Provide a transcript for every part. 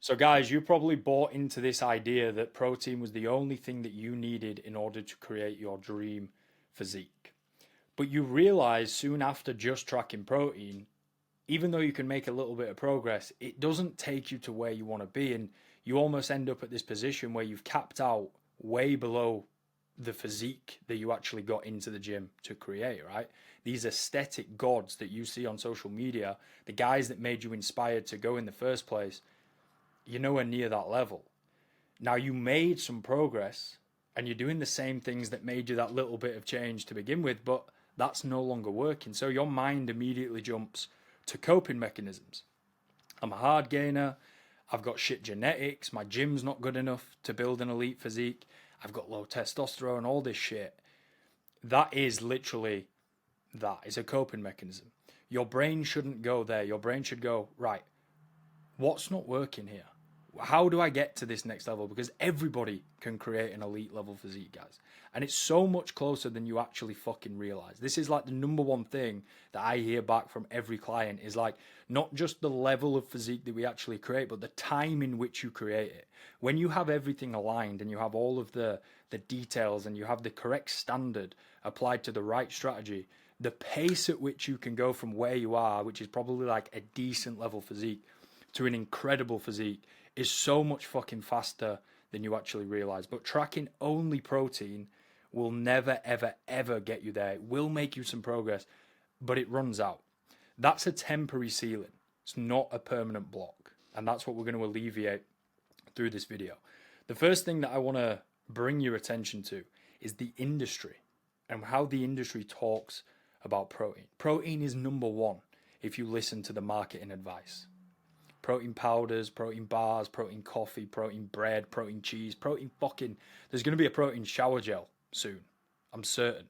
So, guys, you probably bought into this idea that protein was the only thing that you needed in order to create your dream physique. But you realize soon after just tracking protein, even though you can make a little bit of progress, it doesn't take you to where you want to be. And you almost end up at this position where you've capped out way below the physique that you actually got into the gym to create, right? These aesthetic gods that you see on social media, the guys that made you inspired to go in the first place, you're nowhere near that level. Now you made some progress and you're doing the same things that made you that little bit of change to begin with, but that's no longer working. So your mind immediately jumps to coping mechanisms. I'm a hard gainer. I've got shit genetics. My gym's not good enough to build an elite physique. I've got low testosterone, all this shit. That is literally that. It's a coping mechanism. Your brain shouldn't go there. Your brain should go, right, what's not working here? How do I get to this next level? Because everybody can create an elite level physique, guys. And it's so much closer than you actually fucking realize. This is like the number one thing that I hear back from every client is like, not just the level of physique that we actually create, but the time in which you create it. When you have everything aligned and you have all of the details and you have the correct standard applied to the right strategy, the pace at which you can go from where you are, which is probably like a decent level physique, to an incredible physique is so much fucking faster than you actually realize. But tracking only protein will never, ever, ever get you there. It will make you some progress, but it runs out. That's a temporary ceiling. It's not a permanent block. And that's what we're going to alleviate through this video. The first thing that I want to bring your attention to is the industry and how the industry talks about protein. Protein is number one if you listen to the marketing advice. Protein powders, protein bars, protein coffee, protein bread, protein cheese, protein fucking... There's going to be a protein shower gel soon. I'm certain.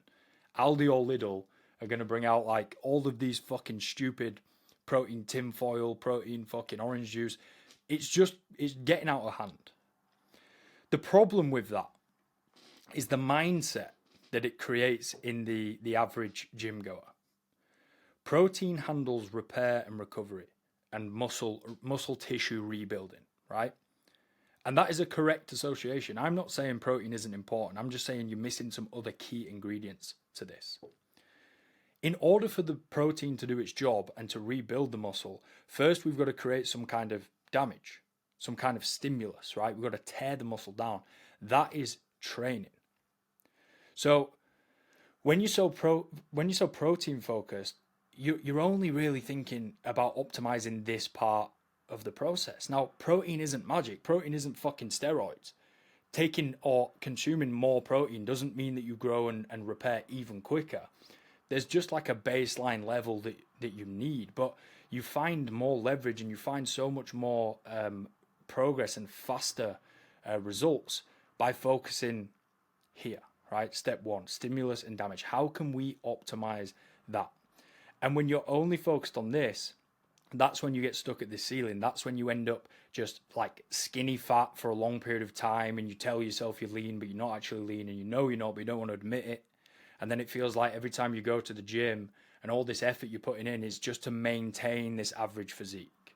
Aldi or Lidl are going to bring out like all of these fucking stupid protein tinfoil, protein fucking orange juice. It's getting out of hand. The problem with that is the mindset that it creates in the average gym goer. Protein handles repair and recovery and muscle tissue rebuilding, right? And that is a correct association. I'm not saying protein isn't important. I'm just saying you're missing some other key ingredients to this. In order for the protein to do its job and to rebuild the muscle, first we've got to create some kind of damage, some kind of stimulus, right? We've got to tear the muscle down. That is training. So when you're so protein focused, you're only really thinking about optimizing this part of the process. Now, protein isn't magic. Protein isn't fucking steroids. Taking or consuming more protein doesn't mean that you grow and repair even quicker. There's just like a baseline level that you need, but you find more leverage and you find so much more progress and faster results by focusing here, right? Step one, stimulus and damage. How can we optimize that? And when you're only focused on this, that's when you get stuck at this ceiling. That's when you end up just like skinny fat for a long period of time and you tell yourself you're lean, but you're not actually lean and you know you're not, but you don't want to admit it. And then it feels like every time you go to the gym and all this effort you're putting in is just to maintain this average physique,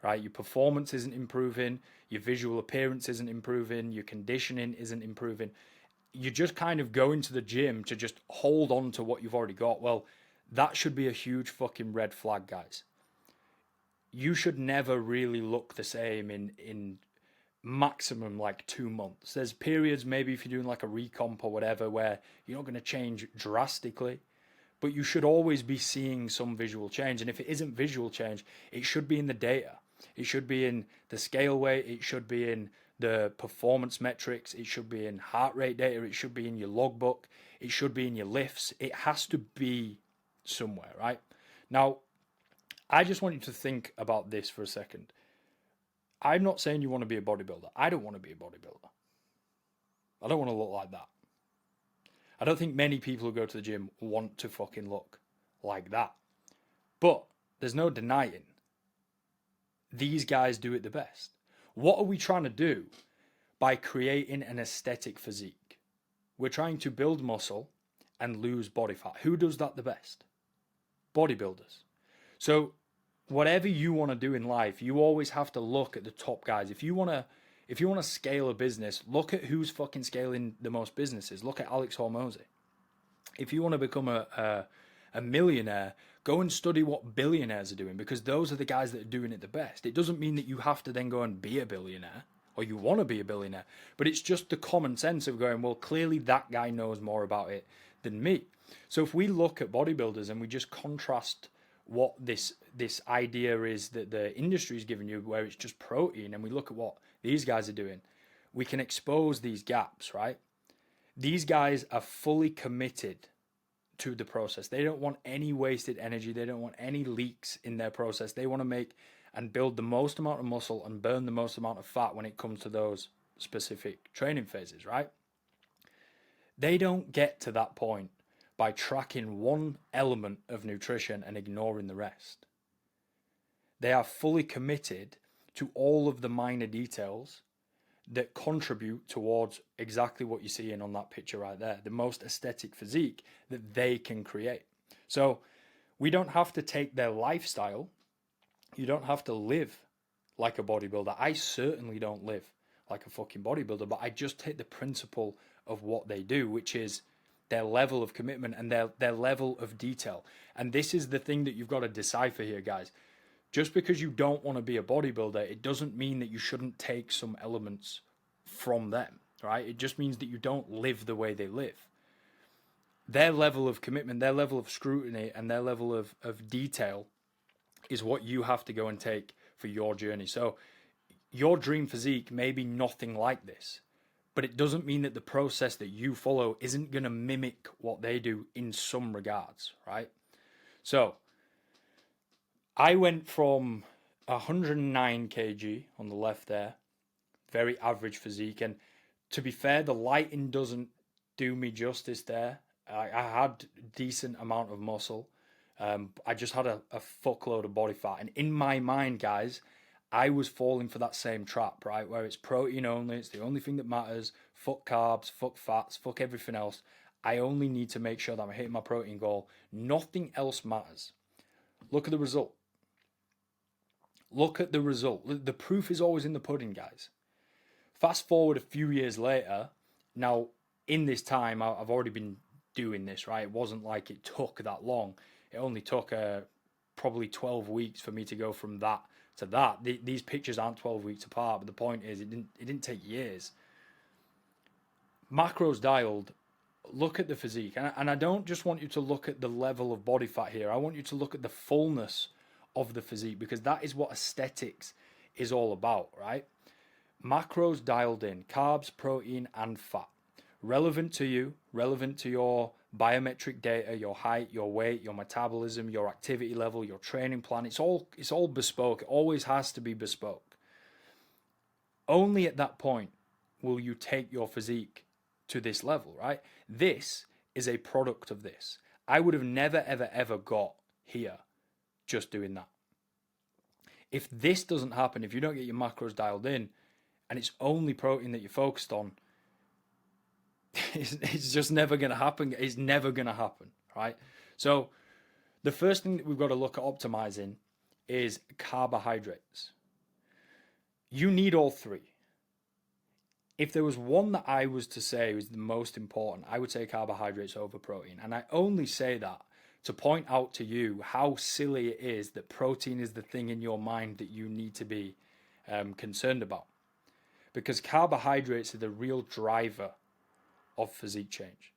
right? Your performance isn't improving, your visual appearance isn't improving, your conditioning isn't improving. You're just kind of going to the gym to just hold on to what you've already got. Well, that should be a huge fucking red flag, guys. You should never really look the same in maximum like 2 months. There's periods, maybe if you're doing like a recomp or whatever, where you're not going to change drastically, but you should always be seeing some visual change. And if it isn't visual change, it should be in the data. It should be in the scale weight. It should be in the performance metrics. It should be in heart rate data. It should be in your logbook. It should be in your lifts. It has to be somewhere, right? Now, I just want you to think about this for a second. I'm not saying you want to be a bodybuilder. I don't want to be a bodybuilder. I don't want to look like that. I don't think many people who go to the gym want to fucking look like that. But there's no denying these guys do it the best. What are we trying to do by creating an aesthetic physique? We're trying to build muscle and lose body fat. Who does that the best? Bodybuilders. So whatever you want to do in life, you always have to look at the top guys. If you want to scale a business, look at who's fucking scaling the most businesses. Look at Alex Hormozy. If you want to become a millionaire, go and study what billionaires are doing, because those are the guys that are doing it the best. It doesn't mean that you have to then go and be a billionaire or you want to be a billionaire, but it's just the common sense of going, well, clearly that guy knows more about it than me. So if we look at bodybuilders and we just contrast what this idea is that the industry is giving you, where it's just protein, and we look at what these guys are doing, we can expose these gaps, right? These guys are fully committed to the process. They don't want any wasted energy. They don't want any leaks in their process. They want to make and build the most amount of muscle and burn the most amount of fat when it comes to those specific training phases, right? They don't get to that point by tracking one element of nutrition and ignoring the rest. They are fully committed to all of the minor details that contribute towards exactly what you're seeing on that picture right there, the most aesthetic physique that they can create. So we don't have to take their lifestyle. You don't have to live like a bodybuilder. I certainly don't live like a fucking bodybuilder, but I just take the principle of what they do, which is their level of commitment and their level of detail. And this is the thing that you've got to decipher here, guys. Just because you don't want to be a bodybuilder, it doesn't mean that you shouldn't take some elements from them, right? It just means that you don't live the way they live. Their level of commitment, their level of scrutiny, and their level of detail is what you have to go and take for your journey. So your dream physique may be nothing like this, but it doesn't mean that the process that you follow isn't going to mimic what they do in some regards, right? So I went from 109 kg on the left there, very average physique. And to be fair, the lighting doesn't do me justice there. I had a decent amount of muscle. I just had a fuckload of body fat. And in my mind, guys, I was falling for that same trap, right? Where it's protein only. It's the only thing that matters. Fuck carbs, fuck fats, fuck everything else. I only need to make sure that I'm hitting my protein goal. Nothing else matters. Look at the result. Look at the result. The proof is always in the pudding, guys. Fast forward a few years later. Now, in this time, I've already been doing this, right? It wasn't like it took that long. It only took probably 12 weeks for me to go from that to that. These pictures aren't 12 weeks apart, but the point is it didn't take years. Macros dialed. Look at the physique. And I don't just want you to look at the level of body fat here. I want you to look at the fullness of the physique, because that is what aesthetics is all about, right? Macros dialed in, carbs, protein, and fat. Relevant to you, relevant to your biometric data, your height, your weight, your metabolism, your activity level, your training plan. It's all bespoke. It always has to be bespoke. Only at that point will you take your physique to this level, right? This is a product of this. I would have never, ever, ever got here just doing that. If this doesn't happen, if you don't get your macros dialed in and it's only protein that you're focused on, it's just never going to happen. It's never going to happen, right? So the first thing that we've got to look at optimizing is carbohydrates. You need all three. If there was one that I was to say was the most important, I would say carbohydrates over protein. And I only say that to point out to you how silly it is that protein is the thing in your mind that you need to be concerned about. Because carbohydrates are the real driver of physique change.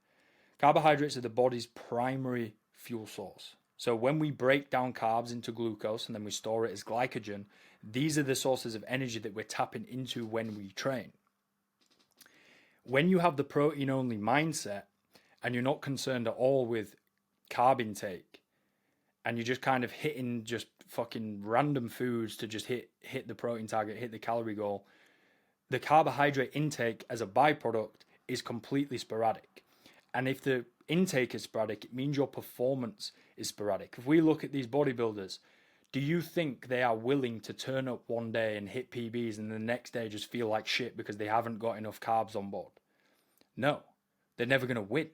Carbohydrates are the body's primary fuel source. So when we break down carbs into glucose and then we store it as glycogen, these are the sources of energy that we're tapping into when we train. When you have the protein only mindset and you're not concerned at all with carb intake and you're just kind of hitting just fucking random foods to just hit the protein target, hit the calorie goal, the carbohydrate intake as a byproduct is completely sporadic. And if the intake is sporadic, it means your performance is sporadic. If we look at these bodybuilders, do you think they are willing to turn up one day and hit PBs and the next day just feel like shit because they haven't got enough carbs on board? No, they're never going to win.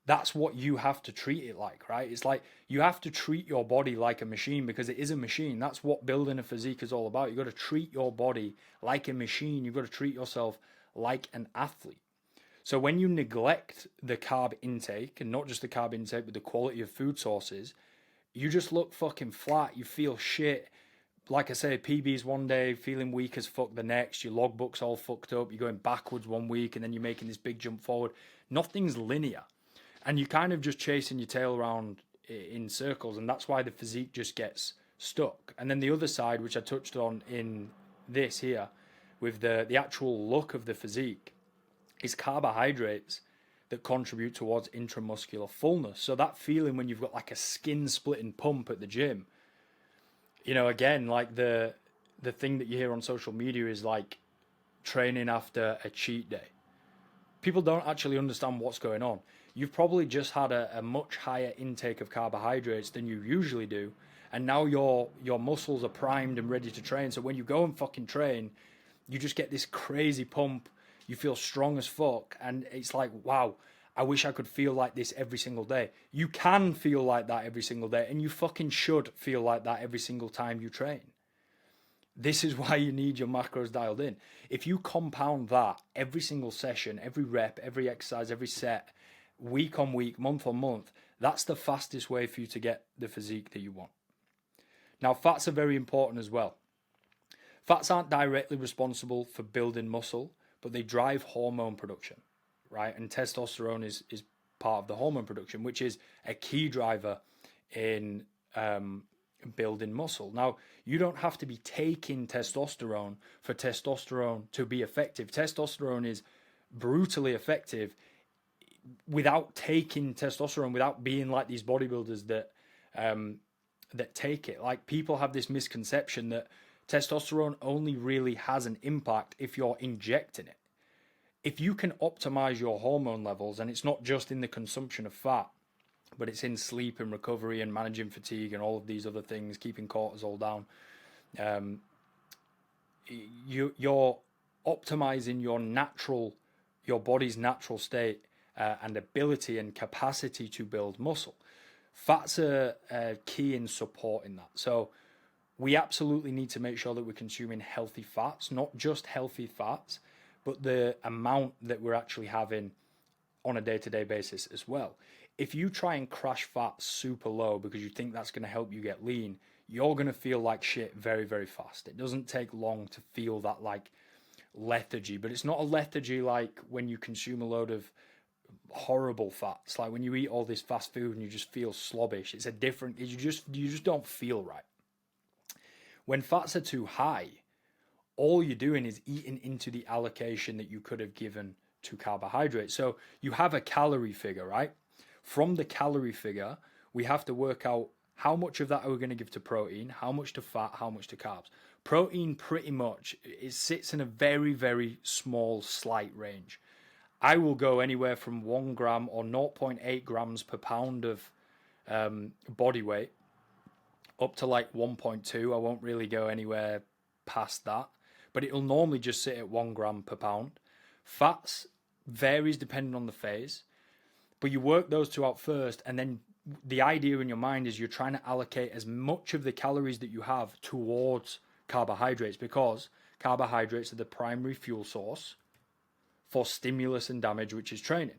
That's what you have to treat it like, right? It's like you have to treat your body like a machine, because it is a machine. That's what building a physique is all about. You've got to treat your body like a machine. You've got to treat yourself like an athlete. So when you neglect the carb intake, and not just the carb intake, but the quality of food sources, you just look fucking flat. You feel shit. Like I say, PBs one day, feeling weak as fuck the next. Your logbook's all fucked up. You're going backwards one week, and then you're making this big jump forward. Nothing's linear. And you're kind of just chasing your tail around in circles, and that's why the physique just gets stuck. And then the other side, which I touched on in this here, with the actual look of the physique, is carbohydrates that contribute towards intramuscular fullness. So that feeling when you've got like a skin splitting pump at the gym, you know, again, like the thing that you hear on social media is like training after a cheat day. People don't actually understand what's going on. You've probably just had a much higher intake of carbohydrates than you usually do, and now your muscles are primed and ready to train. So when you go and fucking train, you just get this crazy pump. You feel strong as fuck, and it's like, wow, I wish I could feel like this every single day. You can feel like that every single day, and you fucking should feel like that every single time you train. This is why you need your macros dialed in. If you compound that every single session, every rep, every exercise, every set, week on week, month on month, that's the fastest way for you to get the physique that you want. Now, fats are very important as well. Fats aren't directly responsible for building muscle, but they drive hormone production, right? And testosterone is part of the hormone production, which is a key driver in building muscle. Now, you don't have to be taking testosterone for testosterone to be effective. Testosterone is brutally effective without taking testosterone, without being like these bodybuilders that take it. Like, people have this misconception that testosterone only really has an impact if you're injecting it. If you can optimize your hormone levels, and it's not just in the consumption of fat, but it's in sleep and recovery and managing fatigue and all of these other things, keeping cortisol down, you're optimizing your body's natural state and ability and capacity to build muscle. Fats are key in supporting that. So we absolutely need to make sure that we're consuming healthy fats, not just healthy fats, but the amount that we're actually having on a day-to-day basis as well. If you try and crash fat super low because you think that's going to help you get lean, you're going to feel like shit very, very fast. It doesn't take long to feel that like lethargy, but it's not a lethargy like when you consume a load of horrible fats, like when you eat all this fast food and you just feel slobbish. It's a different, you just don't feel right. When fats are too high, all you're doing is eating into the allocation that you could have given to carbohydrates. So you have a calorie figure, right? From the calorie figure, we have to work out how much of that are we going to give to protein, how much to fat, how much to carbs. Protein pretty much, it sits in a very, very small, slight range. I will go anywhere from 1 gram or 0.8 grams per pound of body weight up to like 1.2. I won't really go anywhere past that, but it'll normally just sit at 1 gram per pound. Fats varies depending on the phase, but you work those two out first, and then the idea in your mind is you're trying to allocate as much of the calories that you have towards carbohydrates, because carbohydrates are the primary fuel source for stimulus and damage, which is training.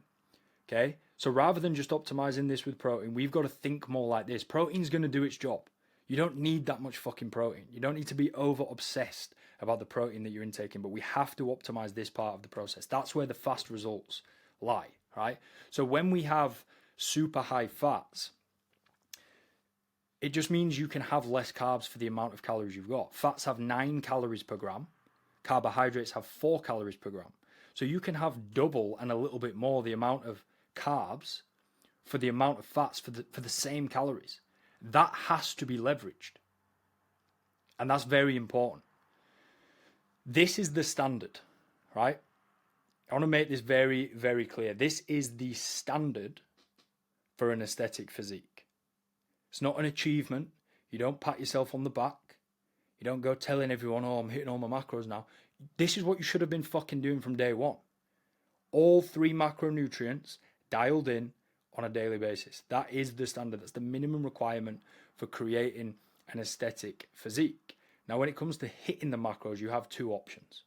Okay, so rather than just optimizing this with protein, we've got to think more like this. Protein's going to do its job. You don't need that much fucking protein. You don't need to be over obsessed about the protein that you're intaking, but we have to optimize this part of the process. That's where the fast results lie, right? So when we have super high fats, it just means you can have less carbs for the amount of calories you've got. Fats have 9 calories per gram. Carbohydrates have 4 calories per gram. So you can have double and a little bit more the amount of carbs for the amount of fats for the same calories. That has to be leveraged. And that's very important. This is the standard, right? I want to make this very, very clear. This is the standard for an aesthetic physique. It's not an achievement. You don't pat yourself on the back. You don't go telling everyone, oh, I'm hitting all my macros now. This is what you should have been fucking doing from day one. All 3 macronutrients dialed in on a daily basis. That is the standard. That's the minimum requirement for creating an aesthetic physique. Now, when it comes to hitting the macros, you have two options.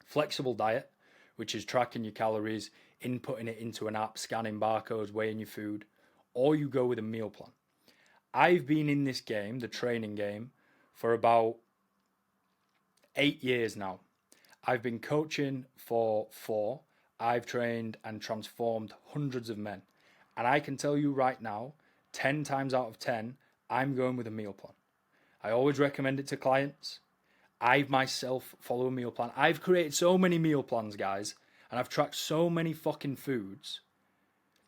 Flexible diet, which is tracking your calories, inputting it into an app, scanning barcodes, weighing your food, or you go with a meal plan. I've been in this game, the training game, for about 8 years now. I've been coaching for 4. I've trained and transformed hundreds of men. And I can tell you right now, 10 times out of 10, I'm going with a meal plan. I always recommend it to clients. I myself follow a meal plan. I've created so many meal plans, guys, and I've tracked so many fucking foods.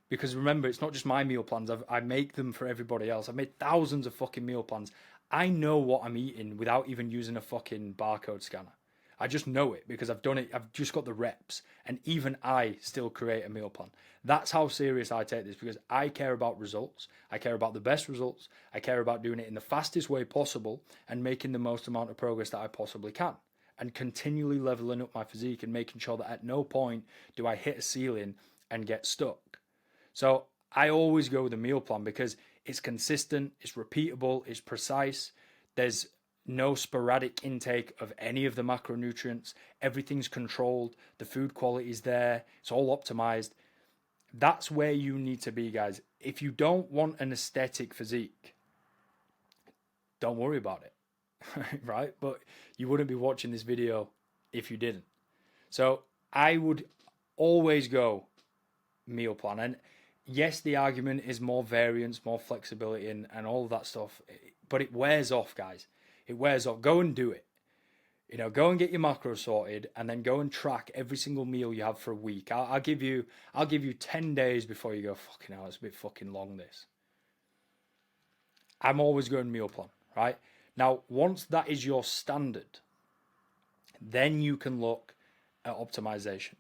Because remember, it's not just my meal plans. I make them for everybody else. I've made thousands of fucking meal plans. I know what I'm eating without even using a fucking barcode scanner. I just know it because I've done it. I've just got the reps. And even I still create a meal plan. That's how serious I take this, because I care about results. I care about the best results. I care about doing it in the fastest way possible and making the most amount of progress that I possibly can. And continually leveling up my physique and making sure that at no point do I hit a ceiling and get stuck. So I always go with a meal plan because it's consistent, it's repeatable, it's precise. There's no sporadic intake of any of the macronutrients. Everything's controlled. The food quality is there. It's all optimized. That's where you need to be, guys. If you don't want an aesthetic physique, don't worry about it, right? But you wouldn't be watching this video if you didn't. So I would always go meal plan. And yes, the argument is more variance, more flexibility, and all of that stuff. But it wears off, guys. It wears off. Go and do it. Go and get your macros sorted, and then go and track every single meal you have for a week. I'll give you 10 days before you go, fucking hell, it's a bit fucking long, this. I'm always going meal plan, right? Now, once that is your standard, then you can look at optimization.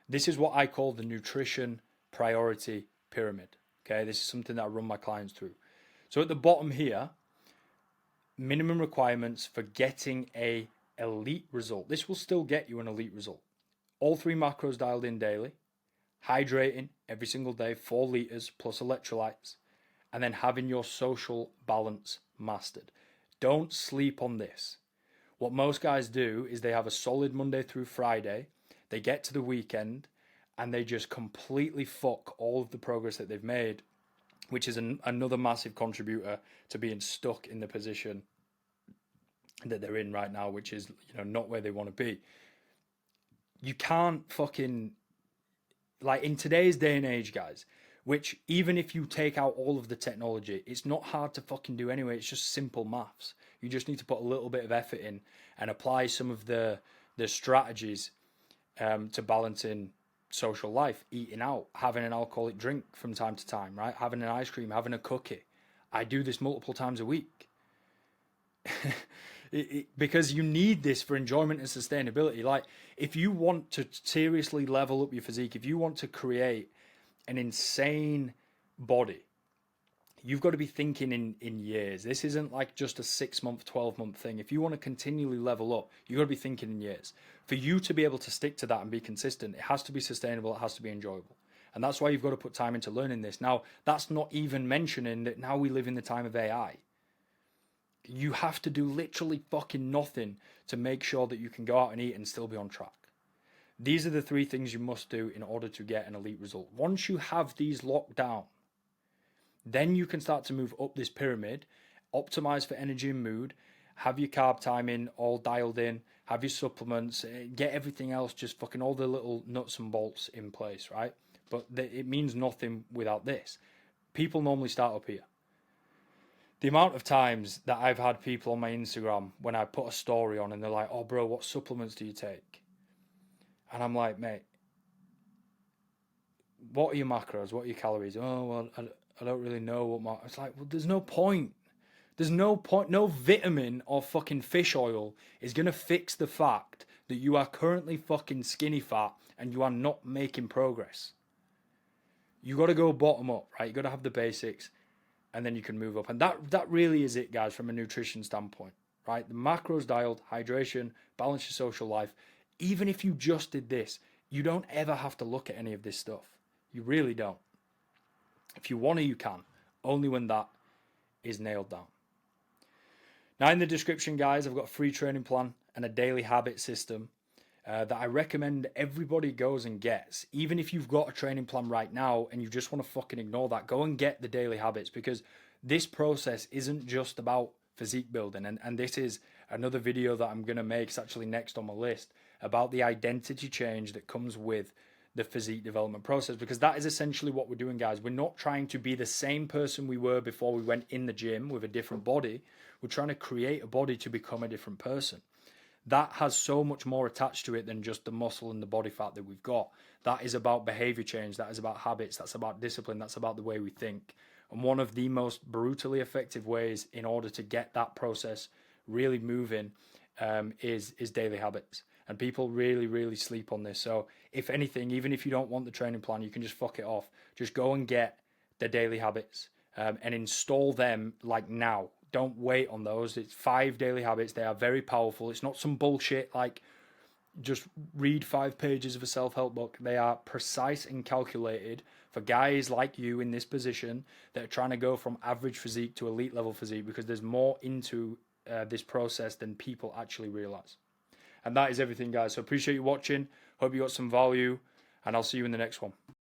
This is what I call the nutrition priority pyramid. Okay, this is something that I run my clients through. So at the bottom here, minimum requirements for getting a elite result. This will still get you an elite result. All 3 macros dialed in daily, hydrating every single day, 4 liters plus electrolytes, and then having your social balance mastered. Don't sleep on this. What most guys do is they have a solid Monday through Friday, they get to the weekend, and they just completely fuck all of the progress that they've made, which is another massive contributor to being stuck in the position that they're in right now, which is, not where they want to be. You can't fucking, like, in today's day and age, guys, which even if you take out all of the technology, it's not hard to fucking do anyway. It's just simple maths. You just need to put a little bit of effort in and apply some of the strategies to balancing social life, eating out, having an alcoholic drink from time to time, right? Having an ice cream, having a cookie. I do this multiple times a week. Because you need this for enjoyment and sustainability. Like, if you want to seriously level up your physique, if you want to create an insane body, you've got to be thinking in years. This isn't like just a 6-month, 12-month thing. If you want to continually level up, you've got to be thinking in years. For you to be able to stick to that and be consistent, it has to be sustainable, it has to be enjoyable. And that's why you've got to put time into learning this. Now, that's not even mentioning that now we live in the time of AI. You have to do literally fucking nothing to make sure that you can go out and eat and still be on track. These are the 3 things you must do in order to get an elite result. Once you have these locked down, then you can start to move up this pyramid, optimize for energy and mood, have your carb timing all dialed in, have your supplements, get everything else, just fucking all the little nuts and bolts in place, right? But it means nothing without this. People normally start up here. The amount of times that I've had people on my Instagram when I put a story on and they're like, oh, bro, what supplements do you take? And I'm like, mate, what are your macros? What are your calories? Oh, well, I don't really know what It's like, well, there's no point. There's no point. No vitamin or fucking fish oil is going to fix the fact that you are currently fucking skinny fat and you are not making progress. You got to go bottom up, right? You got to have the basics, and then you can move up. And that really is it, guys, from a nutrition standpoint, right? The macros dialed, hydration, balance your social life. Even if you just did this, you don't ever have to look at any of this stuff. You really don't. If you want to, you can, only when that is nailed down. Now, in the description, guys, I've got a free training plan and a daily habit system that I recommend everybody goes and gets. Even if you've got a training plan right now and you just want to fucking ignore that, go and get the daily habits, because this process isn't just about physique building. And this is another video that I'm going to make. It's actually next on my list, about the identity change that comes with the physique development process, because that is essentially what we're doing, guys. We're not trying to be the same person we were before we went in the gym with a different body. We're trying to create a body to become a different person. That has so much more attached to it than just the muscle and the body fat that we've got. That is about behavior change. That is about habits. That's about discipline. That's about the way we think. And one of the most brutally effective ways in order to get that process really moving is daily habits. And people really, really sleep on this. So if anything, even if you don't want the training plan, you can just fuck it off. Just go and get the daily habits and install them like now. Don't wait on those. It's 5 daily habits. They are very powerful. It's not some bullshit like just read 5 pages of a self-help book. They are precise and calculated for guys like you in this position that are trying to go from average physique to elite level physique, because there's more into this process than people actually realize. And that is everything, guys. So appreciate you watching. Hope you got some value, and I'll see you in the next one.